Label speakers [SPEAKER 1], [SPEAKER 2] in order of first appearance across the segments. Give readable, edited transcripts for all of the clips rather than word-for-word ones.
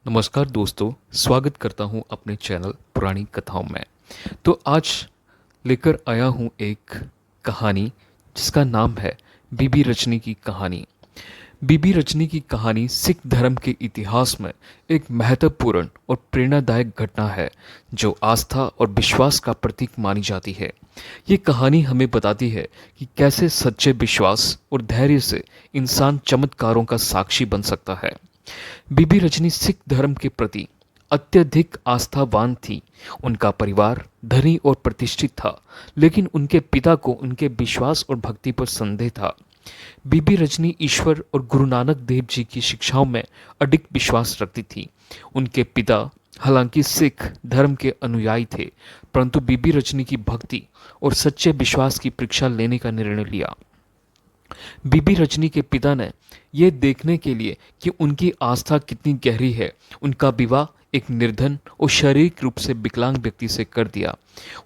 [SPEAKER 1] नमस्कार दोस्तों, स्वागत करता हूं अपने चैनल पुरानी कथाओं में। तो आज लेकर आया हूं एक कहानी जिसका नाम है बीबी रजनी की कहानी। बीबी रजनी की कहानी सिख धर्म के इतिहास में एक महत्वपूर्ण और प्रेरणादायक घटना है जो आस्था और विश्वास का प्रतीक मानी जाती है। ये कहानी हमें बताती है कि कैसे सच्चे विश्वास और धैर्य से इंसान चमत्कारों का साक्षी बन सकता है। बीबी रजनी सिख धर्म के प्रति अत्यधिक आस्थावान थी। उनका परिवार धनी और प्रतिष्ठित था, लेकिन उनके पिता को उनके विश्वास और भक्ति पर संदेह था। बीबी रजनी ईश्वर और गुरु नानक देव जी की शिक्षाओं में अडिग विश्वास रखती थी। उनके पिता हालांकि सिख धर्म के अनुयायी थे, परंतु बीबी रजनी की भक्ति और सच्चे विश्वास की परीक्षा लेने का निर्णय लिया। बीबी रजनी के पिता ने यह देखने के लिए कि उनकी आस्था कितनी गहरी है, उनका विवाह एक निर्धन और शारीरिक रूप से विकलांग व्यक्ति से कर दिया।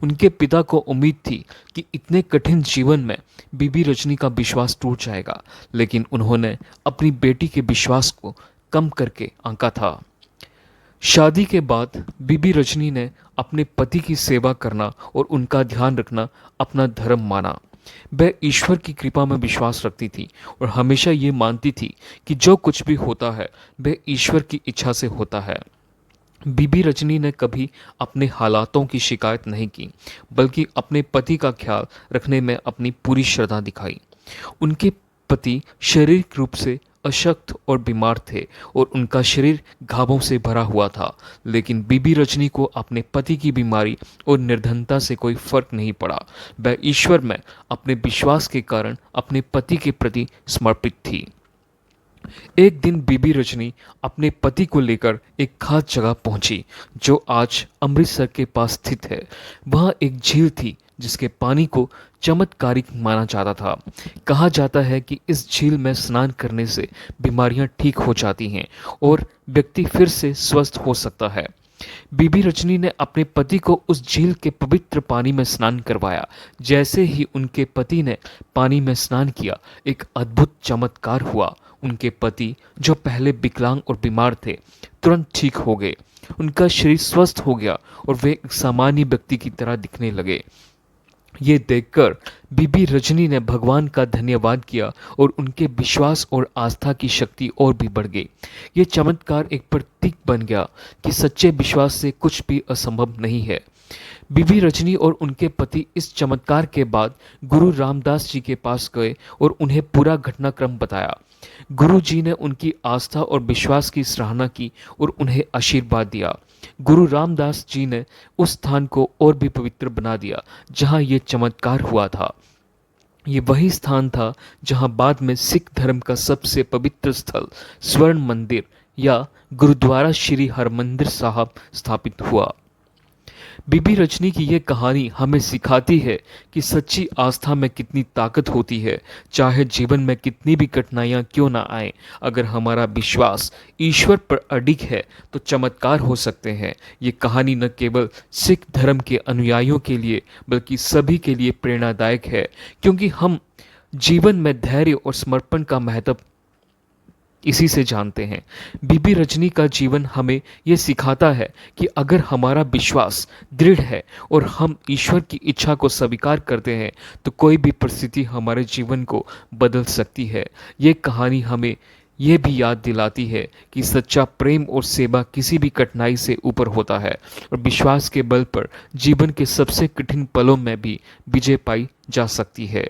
[SPEAKER 1] उनके पिता को उम्मीद थी कि इतने कठिन जीवन में बीबी रजनी का विश्वास टूट जाएगा, लेकिन उन्होंने अपनी बेटी के विश्वास को कम करके आंका था। शादी के बाद बीबी रजनी ने अपने पति की सेवा करना और उनका ध्यान रखना अपना धर्म माना। वह ईश्वर की कृपा में विश्वास रखती थी और हमेशा ये मानती थी कि जो कुछ भी होता है वह ईश्वर की इच्छा से होता है। बीबी रजनी ने कभी अपने हालातों की शिकायत नहीं की, बल्कि अपने पति का ख्याल रखने में अपनी पूरी श्रद्धा दिखाई। उनके पति शारीरिक रूप से अशक्त और बीमार थे और उनका शरीर घावों से भरा हुआ था, लेकिन बीबी रजनी को अपने पति की बीमारी और निर्धनता से कोई फर्क नहीं पड़ा। वह ईश्वर में अपने विश्वास के कारण अपने पति के प्रति समर्पित थी। एक दिन बीबी रजनी अपने पति को लेकर एक खास जगह पहुंची जो आज अमृतसर के पास स्थित है। वहाँ एक झील थी जिसके पानी को चमत्कारिक माना जाता था। कहा जाता है कि इस झील में स्नान करने से बीमारियां ठीक हो जाती हैं और व्यक्ति फिर से स्वस्थ हो सकता है। बीबी रजनी ने अपने पति को उस झील के पवित्र पानी में स्नान करवाया। जैसे ही उनके पति ने पानी में स्नान किया, एक अद्भुत चमत्कार हुआ। उनके पति, जो पहले विकलांग और बीमार थे, तुरंत ठीक हो गए। उनका शरीर स्वस्थ हो गया और वे एक सामान्य व्यक्ति की तरह दिखने लगे। ये देखकर बीबी रजनी ने भगवान का धन्यवाद किया और उनके विश्वास और आस्था की शक्ति और भी बढ़ गई। ये चमत्कार एक प्रतीक बन गया कि सच्चे विश्वास से कुछ भी असंभव नहीं है। बीबी रजनी और उनके पति इस चमत्कार के बाद गुरु रामदास जी के पास गए और उन्हें पूरा घटनाक्रम बताया। गुरु जी ने उनकी आस्था और विश्वास की सराहना की और उन्हें आशीर्वाद दिया। गुरु रामदास जी ने उस स्थान को और भी पवित्र बना दिया जहां ये चमत्कार हुआ था। ये वही स्थान था जहां बाद में सिख धर्म का सबसे पवित्र स्थल स्वर्ण मंदिर या गुरुद्वारा श्री हरमंदिर साहब स्थापित हुआ। बीबी रजनी की यह कहानी हमें सिखाती है कि सच्ची आस्था में कितनी ताकत होती है। चाहे जीवन में कितनी भी कठिनाइयां क्यों ना आए, अगर हमारा विश्वास ईश्वर पर अडिग है तो चमत्कार हो सकते हैं। ये कहानी न केवल सिख धर्म के अनुयायियों के लिए बल्कि सभी के लिए प्रेरणादायक है, क्योंकि हम जीवन में धैर्य और समर्पण का महत्व इसी से जानते हैं। बीबी रजनी का जीवन हमें यह सिखाता है कि अगर हमारा विश्वास दृढ़ है और हम ईश्वर की इच्छा को स्वीकार करते हैं तो कोई भी परिस्थिति हमारे जीवन को बदल सकती है। ये कहानी हमें यह भी याद दिलाती है कि सच्चा प्रेम और सेवा किसी भी कठिनाई से ऊपर होता है और विश्वास के बल पर जीवन के सबसे कठिन पलों में भी विजय पाई जा सकती है।